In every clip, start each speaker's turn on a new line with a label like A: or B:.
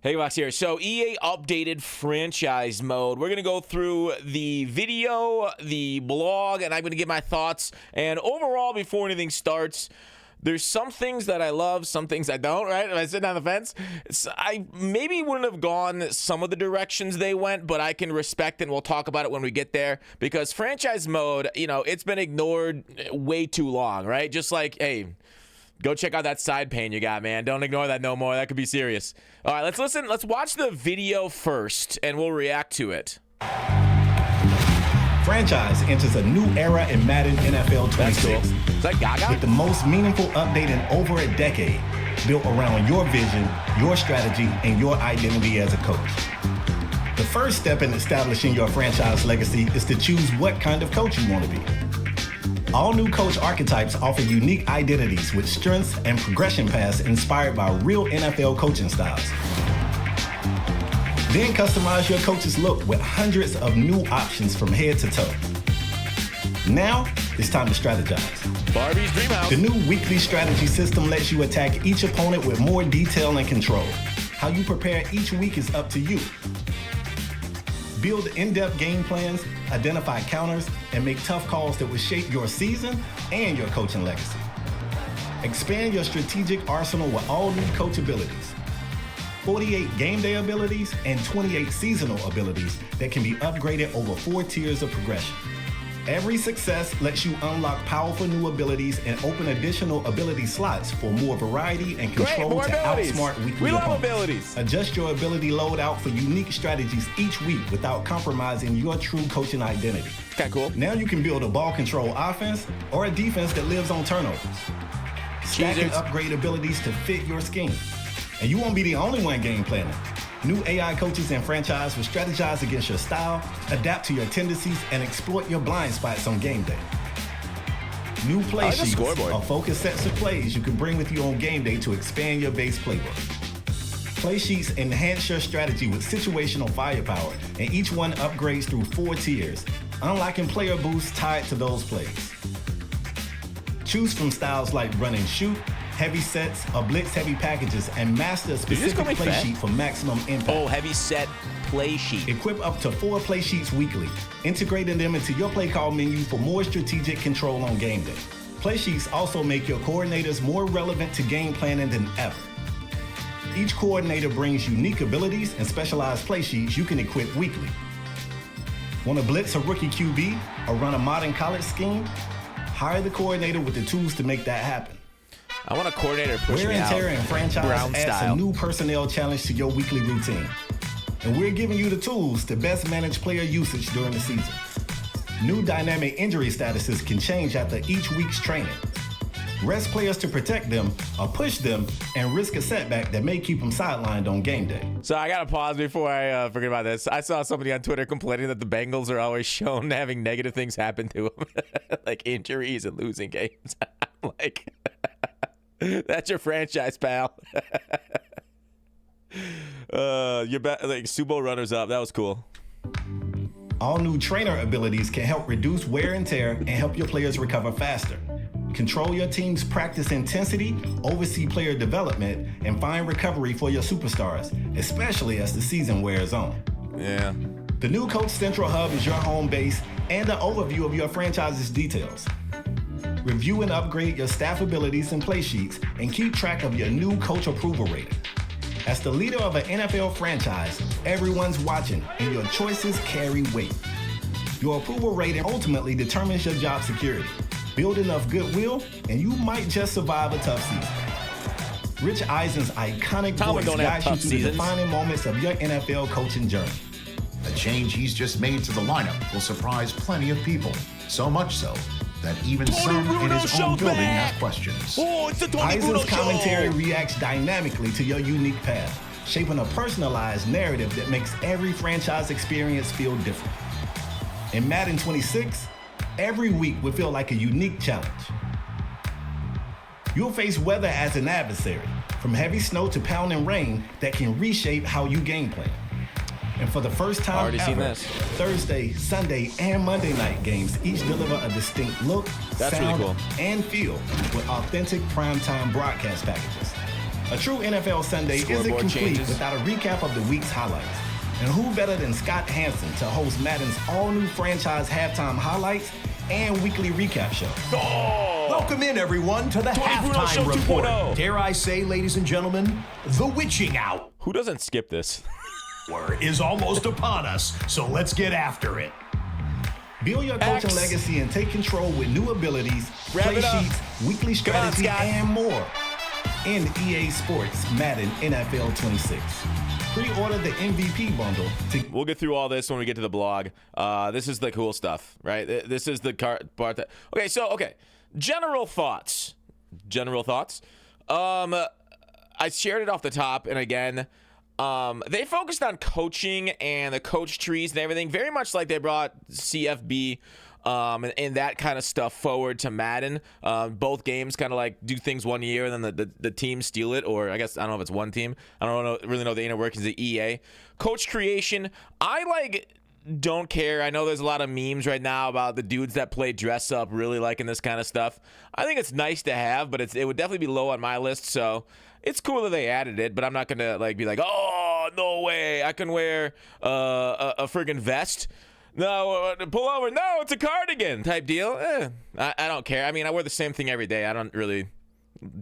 A: Hey, Box here. So EA updated franchise mode. We're going to go through the video, the blog, and I'm going to give my thoughts. And overall, before anything starts, there's some things that I love, some things I don't, right? If I sit on the fence, I maybe wouldn't have gone some of the directions they went, but I can respect and we'll talk about it when we get there. Because franchise mode, it's been ignored way too long, right? Just like, hey, go check out that side pane you got, man. Don't ignore that no more. That could be serious. All right, let's listen. Let's watch the video first, and we'll react to it.
B: Franchise enters a new era in Madden NFL 26.
A: That's cool. Is that Gaga?
B: With the most meaningful update in over a decade, built around your vision, your strategy, and your identity as a coach. The first step in establishing your franchise legacy is to choose what kind of coach you want to be. All new coach archetypes offer unique identities with strengths and progression paths inspired by real NFL coaching styles. Then customize your coach's look with hundreds of new options from head to toe. Now, it's time to strategize.
A: Barbie's Dream House.
B: The new weekly strategy system lets you attack each opponent with more detail and control. How you prepare each week is up to you. Build in-depth game plans, identify counters, and make tough calls that will shape your season and your coaching legacy. Expand your strategic arsenal with all new coach abilities. 48 game day abilities and 28 seasonal abilities that can be upgraded over 4 tiers of progression. Every success lets you unlock powerful new abilities and open additional ability slots for more variety and control to outsmart weekly
A: We love
B: opponents.
A: abilities.
B: Adjust your ability loadout for unique strategies each week without compromising your true coaching identity.
A: Okay, cool.
B: Now you can build a ball control offense or a defense that lives on turnovers. Stack and upgrade abilities to fit your scheme. And you won't be the only one game planning. New AI coaches and franchise will strategize against your style, adapt to your tendencies, and exploit your blind spots on game day. New play sheets are focused sets of plays you can bring with you on game day to expand your base playbook. Play sheets enhance your strategy with situational firepower, and each one upgrades through 4 tiers, unlocking player boosts tied to those plays. Choose from styles like run and shoot, heavy sets, or blitz-heavy packages, and master a specific play sheet for maximum impact.
A: Oh, heavy set play sheet.
B: Equip up to 4 play sheets weekly, integrating them into your play call menu for more strategic control on game day. Play sheets also make your coordinators more relevant to game planning than ever. Each coordinator brings unique abilities and specialized play sheets you can equip weekly. Want to blitz a rookie QB or run a modern college scheme? Hire the coordinator with the tools to make that happen.
A: I want a coordinator to push me out.
B: Wear and tear and franchise adds a new personnel challenge to your weekly routine. And we're giving you the tools to best manage player usage during the season. New dynamic injury statuses can change after each week's training. Rest players to protect them or push them and risk a setback that may keep them sidelined on game day.
A: So I got to pause before I forget about this. I saw somebody on Twitter complaining that the Bengals are always shown having negative things happen to them, like injuries and losing games. I'm like... That's your franchise, pal. You're like sumo runners up. That was cool.
B: All new trainer abilities can help reduce wear and tear and help your players recover faster. Control your team's practice intensity, oversee player development, and find recovery for your superstars, especially as the season wears on.
A: Yeah.
B: The new Coach Central Hub is your home base and an overview of your franchise's details. Review and upgrade your staff abilities and play sheets, and keep track of your new coach approval rating. As the leader of an NFL franchise, everyone's watching, and your choices carry weight. Your approval rating ultimately determines your job security. Build enough goodwill, and you might just survive a tough season. Rich Eisen's iconic voice guides you through the defining moments of your NFL coaching journey.
C: A change he's just made to the lineup will surprise plenty of people, so much so that even some in his own building have questions.
B: Eisen's commentary reacts dynamically to your unique path, shaping a personalized narrative that makes every franchise experience feel different. In Madden 26, every week will feel like a unique challenge. You'll face weather as an adversary, from heavy snow to pounding rain that can reshape how you game plan. And for the first time ever, Thursday, Sunday, and Monday night games each deliver a distinct look, sound, and feel with authentic primetime broadcast packages. A true NFL Sunday isn't
A: Scoreboard
B: complete
A: changes.
B: without a recap of the week's highlights. And who better than Scott Hansen to host Madden's all-new franchise halftime highlights and weekly recap show?
D: Welcome in, everyone, to the
A: Tony Bruno Show
D: halftime report.
A: 2.0.
D: Dare I say, ladies and gentlemen, the witching hour
A: Who doesn't skip this?
D: is almost upon us, so let's get after it.
B: Build your coaching
A: X.
B: legacy and take control with new abilities,
A: Wrap
B: play
A: it up.
B: sheets, weekly
A: Come on,
B: strategy,
A: Scott.
B: and more in EA Sports Madden NFL 26. Pre-order the MVP bundle to
A: We'll get through all this when we get to the blog. This is the cool stuff, right? This is the part that. Okay. General thoughts. I shared it off the top, and again, they focused on coaching and the coach trees and everything, very much like they brought CFB and that kind of stuff forward to Madden. Both games kind of like do things one year and then the team steal it, or I guess I don't know if it's one team. I don't really know the inner workings of EA. Coach creation, I don't care. I know there's a lot of memes right now about the dudes that play dress up really liking this kind of stuff. I think it's nice to have, but it would definitely be low on my list, so it's cool that they added it, but I'm not gonna be like, oh, no way, I can wear a friggin' vest. No, pull over. No, it's a cardigan type deal. I don't care. I mean, I wear the same thing every day. I don't really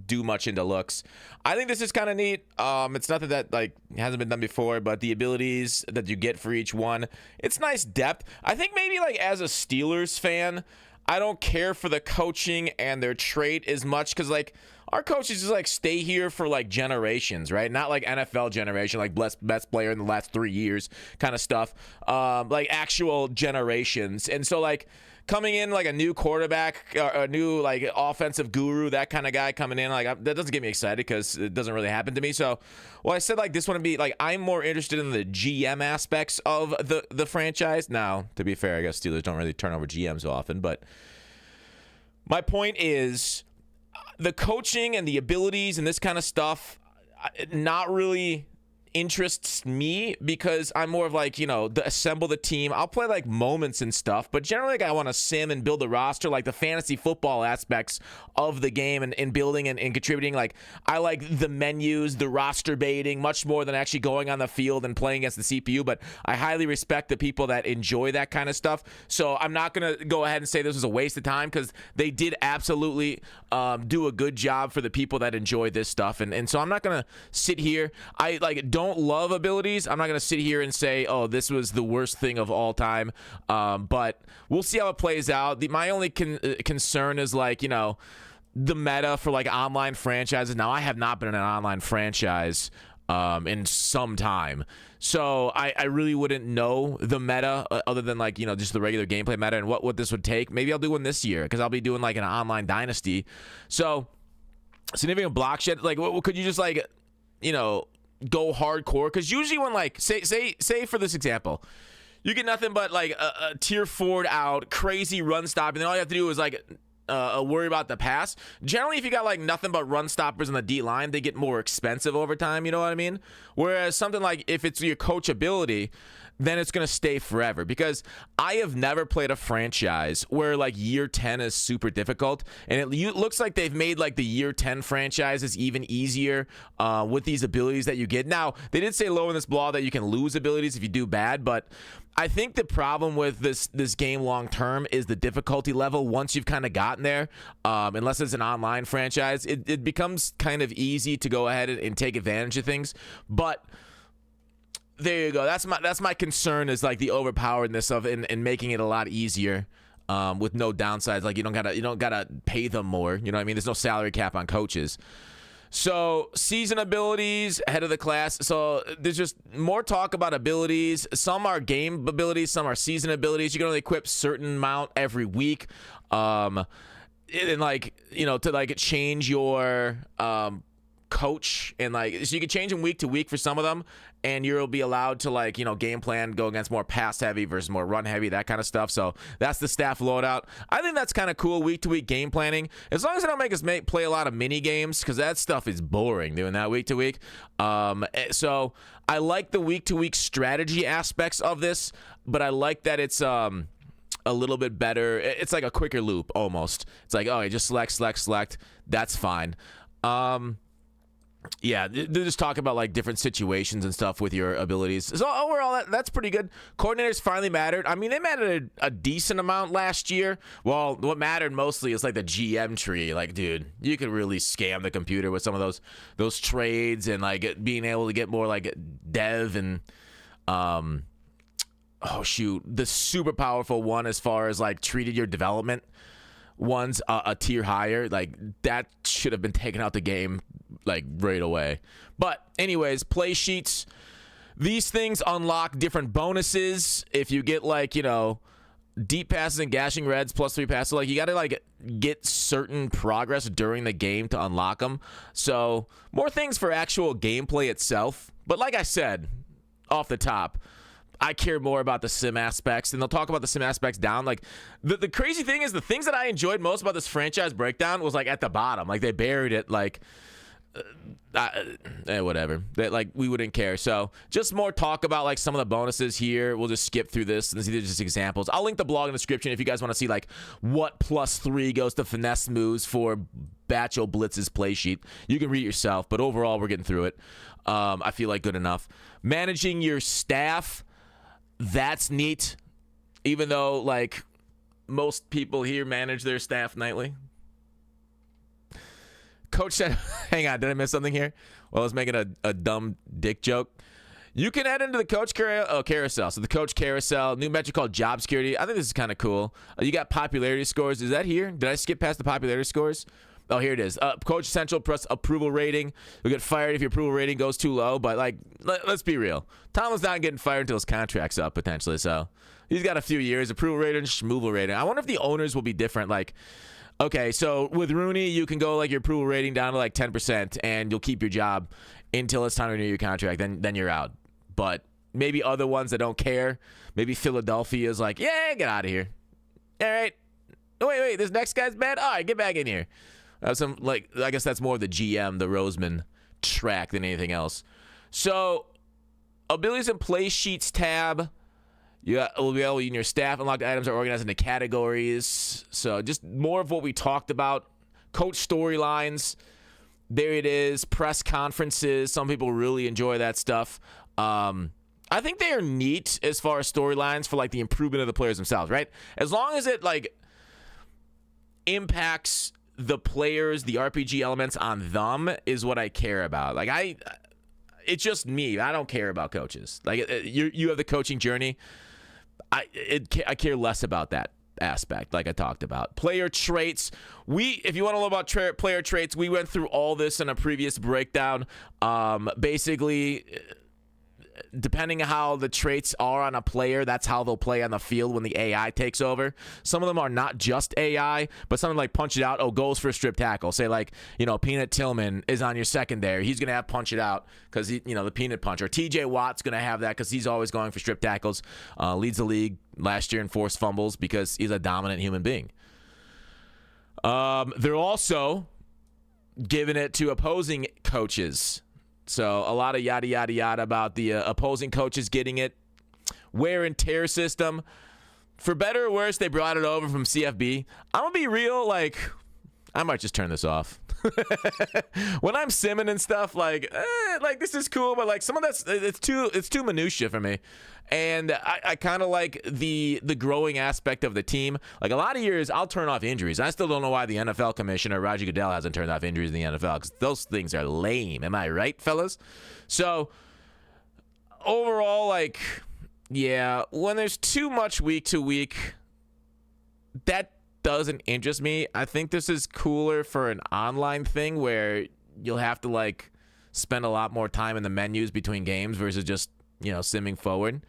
A: do much into looks. I think this is kind of neat. It's nothing that hasn't been done before, but the abilities that you get for each one, it's nice depth. I think maybe as a Steelers fan, I don't care for the coaching and their trait as much because our coaches just stay here for generations, right? Not like NFL generation, like best player in the last 3 years kind of stuff. Actual generations. And so coming in a new quarterback, a new offensive guru, that kind of guy coming in, that doesn't get me excited because it doesn't really happen to me. So, I said this one would be I'm more interested in the GM aspects of the franchise. Now, to be fair, I guess Steelers don't really turn over GMs often, but my point is the coaching and the abilities and this kind of stuff not really interests me because I'm more of assemble the team. I'll play moments and stuff, but generally I want to sim and build a roster, the fantasy football aspects of the game and building and contributing. I like the menus, the roster baiting much more than actually going on the field and playing against the CPU, but I highly respect the people that enjoy that kind of stuff. So I'm not going to go ahead and say this was a waste of time because they did absolutely do a good job for the people that enjoy this stuff. And so I'm not going to sit here. I don't love abilities. I'm not going to sit here and say, oh, this was the worst thing of all time. But we'll see how it plays out. My only concern is the meta for online franchises. Now, I have not been in an online franchise in some time. So I really wouldn't know the meta other than just the regular gameplay meta and what this would take. Maybe I'll do one this year because I'll be doing an online dynasty. So significant block shed, could you just go hardcore? Because usually when say for this example, you get nothing but a tier forward out, crazy run stop, and then all you have to do is worry about the pass. Generally, if you got nothing but run stoppers on the D line, they get more expensive over time, you know what I mean? Whereas something if it's your coach ability, then it's going to stay forever because I have never played a franchise where year 10 is super difficult, and it looks like they've made the year 10 franchises even easier with these abilities that you get. Now, they did say low in this blog that you can lose abilities if you do bad, but I think the problem with this game long term is the difficulty level. Once you've kind of gotten there, unless it's an online franchise, it becomes kind of easy to go ahead and take advantage of things. But there you go. That's my concern is the overpoweredness of and making it a lot easier with no downsides. You don't gotta pay them more. You know what I mean? There's no salary cap on coaches. So season abilities ahead of the class. So there's just more talk about abilities. Some are game abilities. Some are season abilities. You can only equip certain amount every week. And to change your coach and so you can change them week to week for some of them, and you'll be allowed to game plan, go against more pass heavy versus more run heavy, that kind of stuff. So that's the staff loadout. I think that's kind of cool, week to week game planning, as long as they don't make us play a lot of mini games, because that stuff is boring doing that week to week. So I like the week to week strategy aspects of this, but I like that it's a little bit better. It's a quicker loop almost. It's just select. That's fine. Yeah, they're just talking about like different situations and stuff with your abilities. So overall, that's pretty good. Coordinators finally mattered. I mean, they mattered a decent amount last year. Well, what mattered mostly is like the GM tree. Like, dude, you could really scam the computer with some of those trades and like being able to get more like dev and the super powerful one as far as like treated your development one's a tier higher. Like that should have been taken out the game like right away. But anyways, play sheets, these things unlock different bonuses if you get like, you know, deep passes and gashing reds +3 passes. Like you got to like get certain progress during the game to unlock them. So more things for actual gameplay itself. But like I said off the top, I care more about the sim aspects, and they'll talk about the sim aspects down. Like the crazy thing is, the things that I enjoyed most about this franchise breakdown was like at the bottom. Like they buried it. Like whatever. That like we wouldn't care. So just more talk about like some of the bonuses here. We'll just skip through this and see these are just examples. I'll link the blog in the description if you guys want to see like what +3 goes to finesse moves for Batcho Blitz's play sheet. You can read it yourself, but overall we're getting through it. I feel like good enough. Managing your staff. That's neat, even though, like, most people here manage their staff nightly. Coach said, hang on, did I miss something here? Well, I was making a dumb dick joke. You can add into the coach carousel. So the coach carousel, new metric called job security. I think this is kind of cool. You got popularity scores. Is that here? Did I skip past the popularity scores? Oh, here it is. Coach Central plus approval rating. You'll get fired if your approval rating goes too low. But, like, let's be real. Tomlin's not getting fired until his contract's up, potentially. So he's got a few years. Approval rating, schmooval rating. I wonder if the owners will be different. Like, okay, so with Rooney, you can go, like, your approval rating down to, like, 10%, and you'll keep your job until it's time to renew your contract. Then you're out. But maybe other ones that don't care. Maybe Philadelphia is like, yeah, get out of here. All right. Oh, wait, this next guy's bad? All right, get back in here. I guess that's more of the GM, the Roseman track than anything else. So, abilities and play sheets tab. Will be able to use your staff. Unlocked items are organized into categories. So, just more of what we talked about. Coach storylines. There it is. Press conferences. Some people really enjoy that stuff. I think they are neat as far as storylines for like the improvement of the players themselves, right? As long as it like impacts the players, the RPG elements on them is what I care about. Like it's just me. I don't care about coaches. Like you have the coaching journey. I care less about that aspect, like I talked about. Player traits. If you want to know about player traits, we went through all this in a previous breakdown. Basically, depending on how the traits are on a player, that's how they'll play on the field when the AI takes over. Some of them are not just AI, but something like punch it out. Oh, goes for a strip tackle. Say like, Peanut Tillman is on your secondary. He's going to have punch it out because the peanut puncher. TJ Watt's going to have that because he's always going for strip tackles. Leads the league last year in forced fumbles because he's a dominant human being. They're also giving it to opposing coaches. So a lot of yada, yada, yada about the opposing coaches getting it. Wear and tear system. For better or worse, they brought it over from CFB. I'm going to be real, like, I might just turn this off. When I'm simming and stuff, like this is cool, but like some of that's it's too minutia for me. And I kind of like the growing aspect of the team. Like a lot of years, I'll turn off injuries. I still don't know why the NFL commissioner Roger Goodell hasn't turned off injuries in the NFL because those things are lame. Am I right, fellas? So overall, like, yeah, when there's too much week to week, that doesn't interest me. I think this is cooler for an online thing where you'll have to like spend a lot more time in the menus between games versus just simming forward.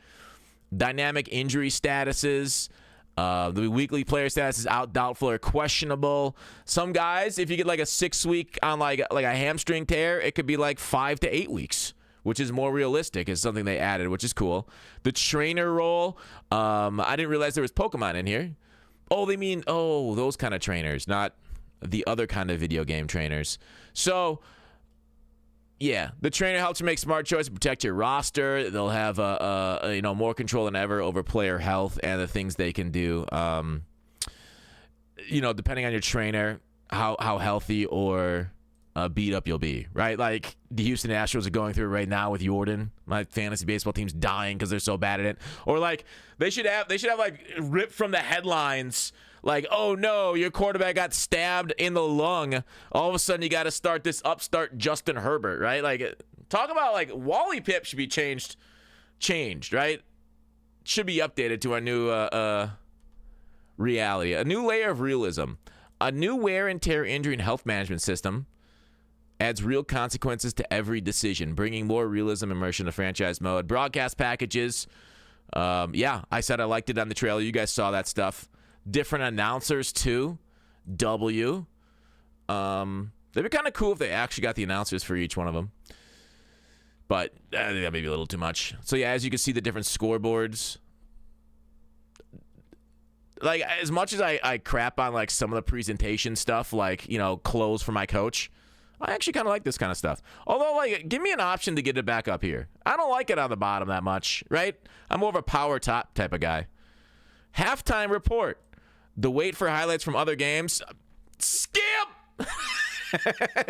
A: Dynamic injury statuses. The weekly player status is out, doubtful, or questionable. Some guys, if you get like a 6 week on like a hamstring tear, it could be like 5 to 8 weeks, which is more realistic. Is something they added, which is cool. The trainer role. I didn't realize there was Pokemon in here. Oh, they mean, those kind of trainers, not the other kind of video game trainers. So, yeah, the trainer helps you make smart choices to protect your roster. They'll have more control than ever over player health and the things they can do. Depending on your trainer, how healthy or beat up you'll be, right? Like the Houston Astros are going through right now with Jordan. My fantasy baseball team's dying because they're so bad at it. Or like they should have like ripped from the headlines, like, oh no, your quarterback got stabbed in the lung. All of a sudden you got to start this upstart Justin Herbert, right? Like talk about like Wally Pipp should be changed, right? Should be updated to our new reality, a new layer of realism, a new wear and tear injury and health management system. Adds real consequences to every decision, bringing more realism immersion to franchise mode. Broadcast packages. Yeah, I said I liked it on the trailer. You guys saw that stuff. Different announcers, too. W. They'd be kind of cool if they actually got the announcers for each one of them. But I think that may be a little too much. So, yeah, as you can see, the different scoreboards. Like, as much as I crap on, like, some of the presentation stuff, like, you know, clothes for my coach, I actually kind of like this kind of stuff. Although, like, give me an option to get it back up here. I don't like it on the bottom that much, right? I'm more of a power top type of guy. Halftime report. The wait for highlights from other games. Skip!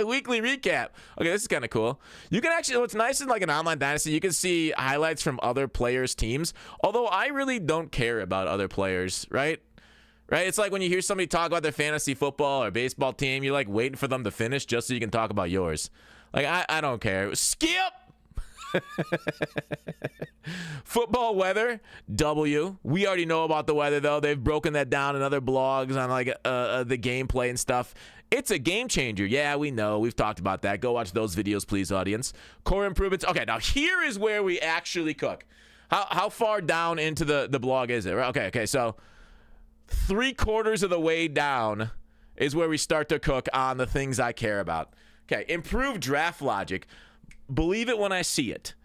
A: Weekly recap. Okay, this is kind of cool. You can actually, what's nice is like an online dynasty, you can see highlights from other players' teams. Although I really don't care about other players, right? Right? It's like when you hear somebody talk about their fantasy football or baseball team, you're like waiting for them to finish just so you can talk about yours. Like, I don't care. Skip! Football weather, W. We already know about the weather, though. They've broken that down in other blogs on like the gameplay and stuff. It's a game changer. Yeah, we know. We've talked about that. Go watch those videos, please, audience. Core improvements. Okay, now here is where we actually cook. How far down into the blog is it? Okay, so 3/4 of the way down is where we start to cook on the things I care about. Okay, improved draft logic. Believe it when I see it.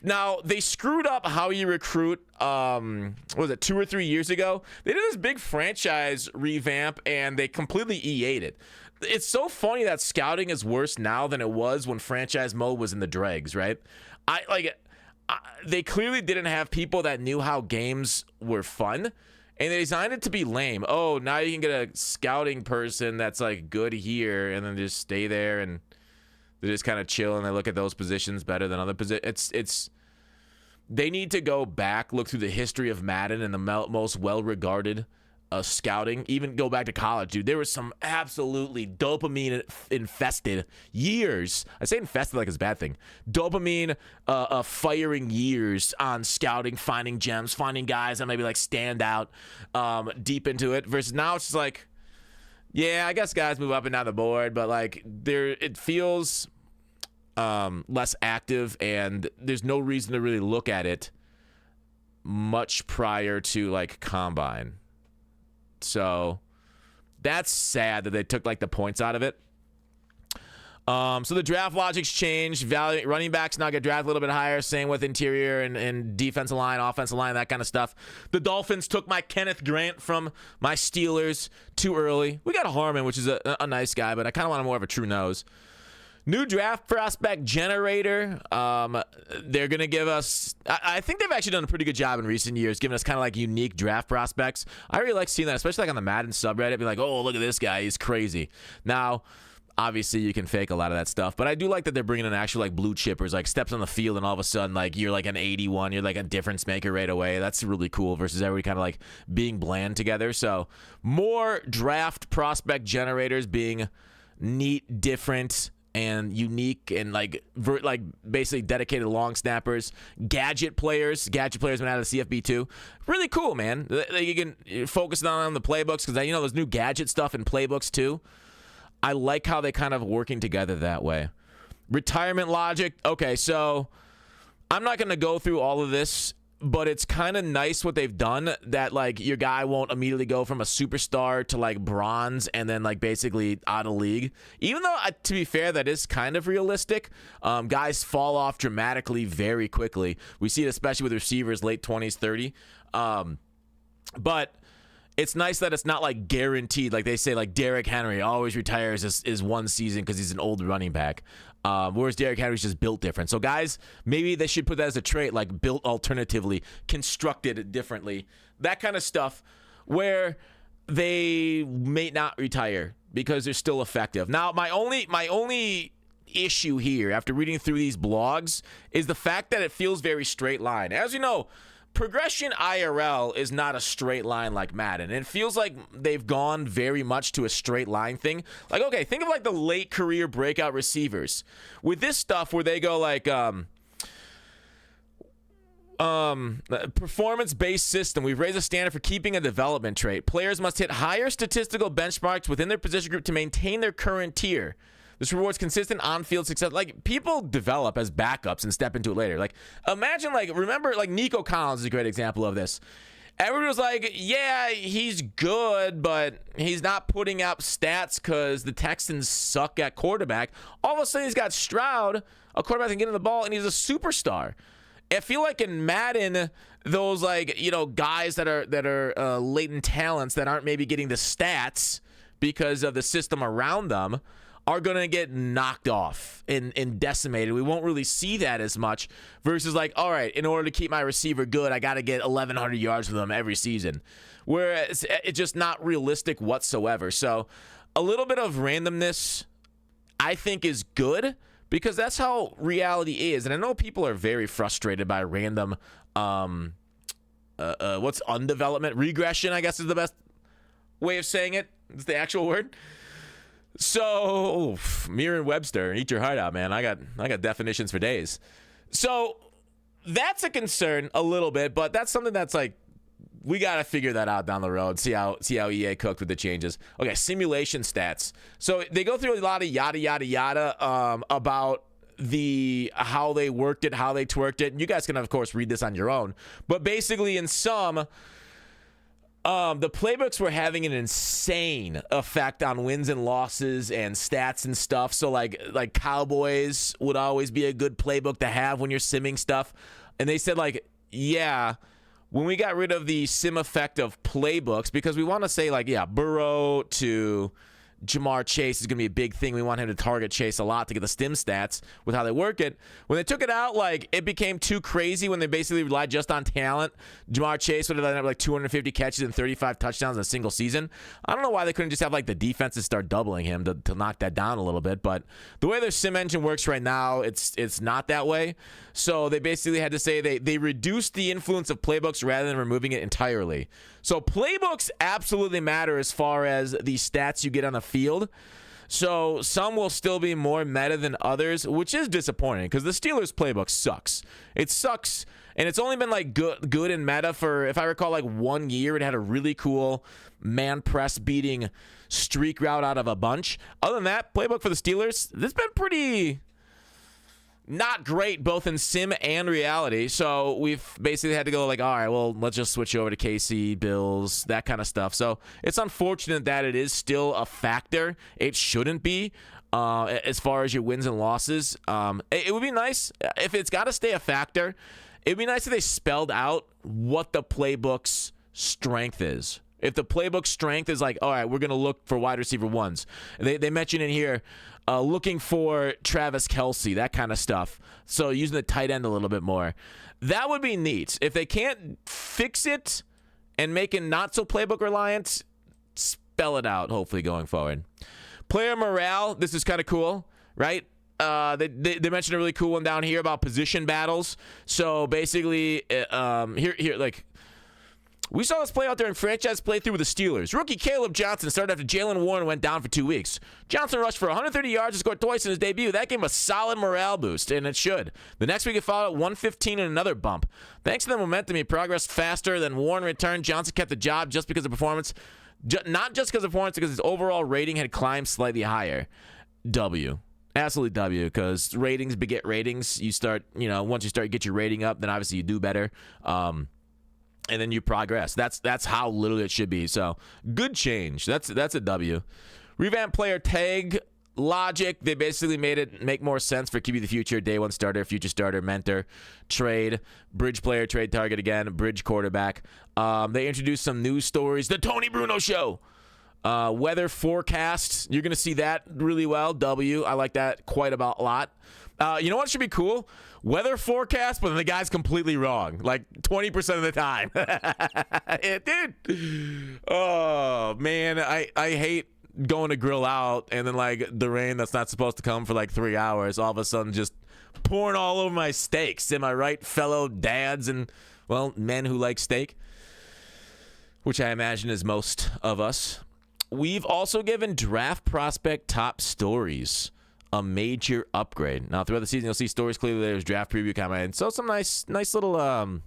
A: Now, they screwed up how you recruit, what was it, 2 or 3 years ago? They did this big franchise revamp, and they completely EA'd it. It's so funny that scouting is worse now than it was when franchise mode was in the dregs, right? They clearly didn't have people that knew how games were fun, and they designed it to be lame. Oh, now you can get a scouting person that's, like, good here, and then just stay there, and they just kind of chill, and they look at those positions better than other positions. They need to go back, look through the history of Madden and the most well-regarded scouting. Even go back to college, dude. There was some absolutely dopamine-infested years. I say infested like it's a bad thing. Dopamine firing years on scouting, finding gems, finding guys that maybe like stand out deep into it. Versus now it's just like, yeah, I guess guys move up and down the board, but like it feels less active, and there's no reason to really look at it much prior to like combine. So that's sad that they took like the points out of it. So the draft logic's changed. Running backs now get drafted a little bit higher. Same with interior and defensive line, offensive line, that kind of stuff. The Dolphins took my Kenneth Grant from my Steelers too early. We got Harmon, which is a nice guy, but I kind of want more of a true nose. New draft prospect generator. They're going to give us, I think they've actually done a pretty good job in recent years, giving us kind of like unique draft prospects. I really like seeing that, especially like on the Madden subreddit. Be like, oh, look at this guy. He's crazy. Now, obviously, you can fake a lot of that stuff, but I do like that they're bringing in actual like blue chippers, like steps on the field, and all of a sudden, like you're like an 81, you're like a difference maker right away. That's really cool versus everybody kind of like being bland together. So more draft prospect generators being neat, different, and unique, and like basically dedicated long snappers. Gadget players been out of the CFB too. Really cool, man. You can focus on the playbooks because you know there's new gadget stuff in playbooks too. I like how they kind of working together that way. Retirement logic. Okay, so I'm not going to go through all of this, but it's kind of nice what they've done, that like your guy won't immediately go from a superstar to like bronze and then like basically out of league. Even though, to be fair, that is kind of realistic. Guys fall off dramatically very quickly. We see it especially with receivers late 20s, 30. But it's nice that it's not like guaranteed. Like they say, like Derrick Henry always retires is one season because he's an old running back. Whereas Derrick Henry's just built different. So guys, maybe they should put that as a trait, like built alternatively, constructed differently. That kind of stuff where they may not retire because they're still effective. Now, my only issue here after reading through these blogs is the fact that it feels very straight line. As you know, progression IRL is not a straight line like Madden. It feels like they've gone very much to a straight line thing. Like, okay, think of like the late career breakout receivers. With this stuff where they go like, performance-based system. We've raised a standard for keeping a development trait. Players must hit higher statistical benchmarks within their position group to maintain their current tier. This rewards consistent on-field success. Like, people develop as backups and step into it later. Like, imagine, like, remember, like, Nico Collins is a great example of this. Everyone was like, yeah, he's good, but he's not putting up stats because the Texans suck at quarterback. All of a sudden, he's got Stroud, a quarterback can get in the ball, and he's a superstar. I feel like in Madden, those, like, you know, guys that are latent talents that aren't maybe getting the stats because of the system around them are going to get knocked off and decimated. We won't really see that as much versus like, all right, in order to keep my receiver good, I got to get 1,100 yards with him every season. Whereas it's just not realistic whatsoever. So a little bit of randomness, I think, is good because that's how reality is. And I know people are very frustrated by random, undevelopment? Regression, I guess, is the best way of saying it. It's the actual word. So, Merriam-Webster, eat your heart out, man. I got definitions for days. So, that's a concern a little bit, but that's something that's like, we got to figure that out down the road, see how EA cooked with the changes. Okay, simulation stats. So, they go through a lot of yada, yada, yada about how they worked it, how they twerked it. And you guys can, of course, read this on your own. But basically, in some... the playbooks were having an insane effect on wins and losses and stats and stuff. So like Cowboys would always be a good playbook to have when you're simming stuff. And they said like, yeah, when we got rid of the sim effect of playbooks, because we want to say like, yeah, Burrow to Jamar Chase is going to be a big thing. We want him to target Chase a lot to get the stim stats with how they work it. When they took it out, like, it became too crazy when they basically relied just on talent. Jamar Chase would have ended up like 250 catches and 35 touchdowns in a single season. I don't know why they couldn't just have like the defenses start doubling him to knock that down a little bit, but the way their sim engine works right now, it's not that way. So they basically had to say they reduced the influence of playbooks rather than removing it entirely. So playbooks absolutely matter as far as the stats you get on the field. So some will still be more meta than others, which is disappointing because the Steelers playbook sucks. It sucks, and it's only been like good in meta for, if I recall, like 1 year. It had a really cool man press beating streak route out of a bunch. Other than that, playbook for the Steelers, this has been pretty not great both in sim and reality. So we've basically had to go like, all right, well, let's just switch over to KC, Bills, that kind of stuff. So it's unfortunate that it is still a factor. It shouldn't be as far as your wins and losses. It would be nice if it's got to stay a factor. It'd be nice if they spelled out what the playbook's strength is. If the playbook strength is like, all right, we're going to look for wide receiver ones. They mention in here, looking for Travis Kelce, that kind of stuff. So using the tight end a little bit more. That would be neat. If they can't fix it and make it not so playbook reliant, spell it out, hopefully, going forward. Player morale, this is kind of cool, right? They mentioned a really cool one down here about position battles. So basically, here, like, we saw this play out during franchise playthrough with the Steelers. Rookie Caleb Johnson started after Jalen Warren went down for 2 weeks. Johnson rushed for 130 yards and scored twice in his debut. That gave him a solid morale boost, and it should. The next week, it followed 115 and another bump. Thanks to the momentum, he progressed faster than Warren returned. Johnson kept the job just because of performance. Not just because of performance, because his overall rating had climbed slightly higher. W. Absolutely W, because ratings beget ratings. You start, once you start to get your rating up, then obviously you do better. And then you progress. That's how little it should be. So good change. That's a W. Revamp player tag logic. They basically made it make more sense for QB the future, day one starter, future starter, mentor, trade, bridge player, trade target again, bridge quarterback. They introduced some news stories. The Tony Bruno Show. Weather forecast. You're gonna see that really well. W. I like that quite a lot. You know what should be cool? Weather forecast, but then the guy's completely wrong, like 20% of the time. Dude. Oh, man, I hate going to grill out, and then like the rain that's not supposed to come for like 3 hours, all of a sudden just pouring all over my steaks. Am I right, fellow dads and, well, men who like steak? Which I imagine is most of us. We've also given draft prospect top stories a major upgrade. Now, throughout the season, you'll see stories clearly. There's draft preview comment, and so some nice little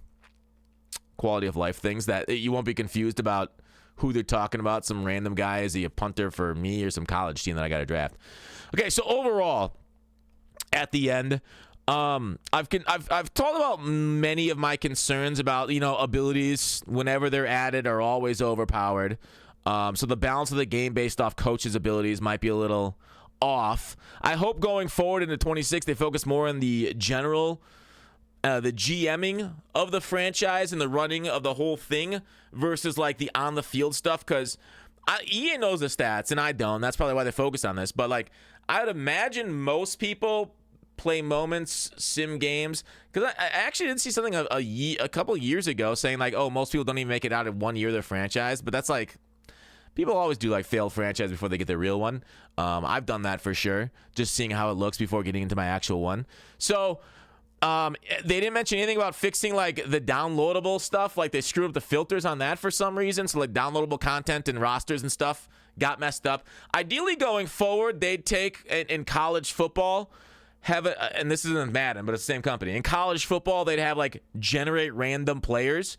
A: quality of life things that you won't be confused about who they're talking about. Some random guy, is he a punter for me or some college team that I got to draft? Okay, so overall, at the end, I've talked about many of my concerns about, abilities whenever they're added are always overpowered. So the balance of the game based off coaches' abilities might be a little off. I hope going forward into 26 they focus more on the general, the GMing of the franchise and the running of the whole thing versus like the on the field stuff, because EA knows the stats and I don't. That's probably why they focus on this. But like I would imagine most people play moments, sim games, because I actually did see something a couple years ago saying like, oh, most people don't even make it out in 1 year of their franchise. But that's like, people always do like failed franchise before they get their real one. I've done that for sure, just seeing how it looks before getting into my actual one. So they didn't mention anything about fixing like the downloadable stuff. Like they screwed up the filters on that for some reason. So like downloadable content and rosters and stuff got messed up. Ideally going forward, they'd take in college football, and this isn't in Madden, but it's the same company. In college football, they'd have like generate random players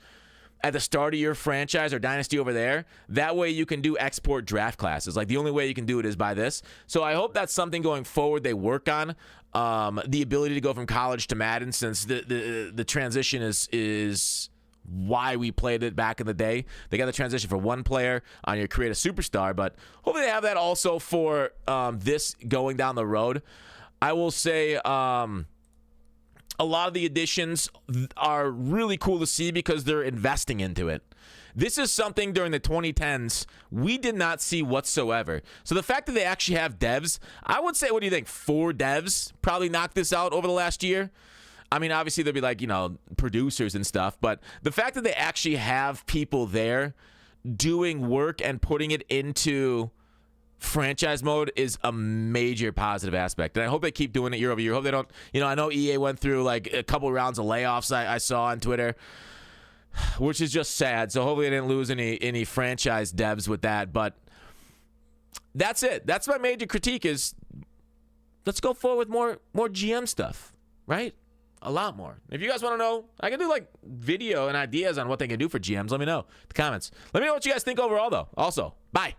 A: at the start of your franchise or dynasty over there. That way you can do export draft classes. Like the only way you can do it is by this. So I hope that's something going forward they work on. The ability to go from college to Madden, since the transition is why we played it back in the day. They got the transition for one player on your create a superstar, but hopefully they have that also for this going down the road. I will say a lot of the additions are really cool to see because they're investing into it. This is something during the 2010s we did not see whatsoever. So the fact that they actually have devs, I would say, what do you think, 4 devs probably knocked this out over the last year? I mean, obviously there'll be like, producers and stuff, but the fact that they actually have people there doing work and putting it into franchise mode is a major positive aspect, and I hope they keep doing it year over year. I hope they don't, I know EA went through like a couple rounds of layoffs I saw on Twitter, which is just sad. So hopefully they didn't lose any franchise devs with that. But that's it. That's my major critique is let's go forward with more GM stuff, right? A lot more. If you guys want to know, I can do like video and ideas on what they can do for GMs. Let me know in the comments. Let me know what you guys think overall though. Also, bye.